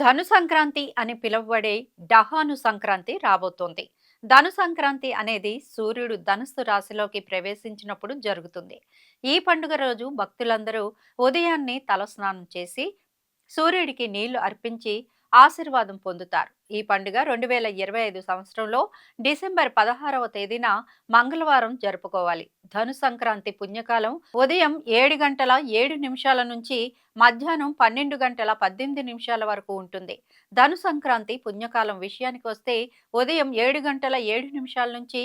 ధను సంక్రాంతి అని పిలువబడే డహాను సంక్రాంతి రాబోతోంది. ధను సంక్రాంతి అనేది సూర్యుడు ధనుస్సు రాశిలోకి ప్రవేశించినప్పుడు జరుగుతుంది. ఈ పండుగ రోజు భక్తులందరూ ఉదయాన్నే తలస్నానం చేసి సూర్యుడికి నీళ్లు అర్పించి ఆశీర్వాదం పొందుతారు. ఈ పండుగ 2025 సంవత్సరంలో డిసెంబర్ 16వ తేదీన మంగళవారం జరుపుకోవాలి. ధను సంక్రాంతి పుణ్యకాలం ఉదయం 7 గంటల 7 నిమిషాల నుంచి మధ్యాహ్నం 12 గంటల 18 నిమిషాల వరకు ఉంటుంది. ధను సంక్రాంతి పుణ్యకాలం విషయానికి వస్తే ఉదయం 7 గంటల 7 నిమిషాల నుంచి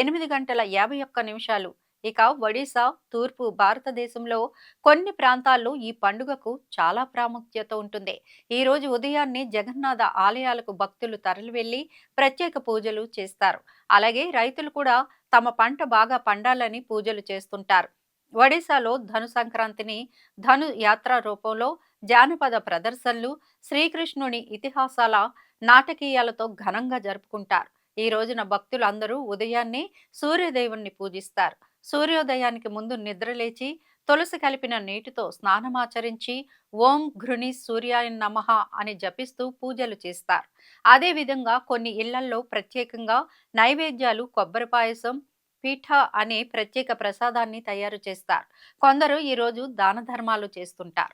8 గంటల 51 నిమిషాలు. ఇక ఒడిశా, తూర్పు భారతదేశంలో కొన్ని ప్రాంతాల్లో ఈ పండుగకు చాలా ప్రాముఖ్యత ఉంటుంది. ఈ రోజు ఉదయాన్నే జగన్నాథ ఆలయాలకు భక్తులు తరలివెళ్లి ప్రత్యేక పూజలు చేస్తారు. అలాగే రైతులు కూడా తమ పంట బాగా పండాలని పూజలు చేస్తుంటారు. ఒడిశాలో ధను సంక్రాంతిని ధను యాత్ర రూపంలో జానపద ప్రదర్శనలు, శ్రీకృష్ణుని ఇతిహాసాల నాటకీయాలతో ఘనంగా జరుపుకుంటారు. ఈ రోజున భక్తులు అందరూ ఉదయాన్నే సూర్యదేవుణ్ణి పూజిస్తారు. సూర్యోదయానికి ముందు నిద్రలేచి తులసి కలిపిన నీటితో స్నానమాచరించి ఓం ఘృణి సూర్యాయ నమః అని జపిస్తూ పూజలు చేస్తారు. అదేవిధంగా కొన్ని ఇళ్లల్లో ప్రత్యేకంగా నైవేద్యాలు, కొబ్బరి పాయసం, పీఠ అనే ప్రత్యేక ప్రసాదాన్ని తయారు చేస్తారు. కొందరు ఈరోజు దాన ధర్మాలు చేస్తుంటారు.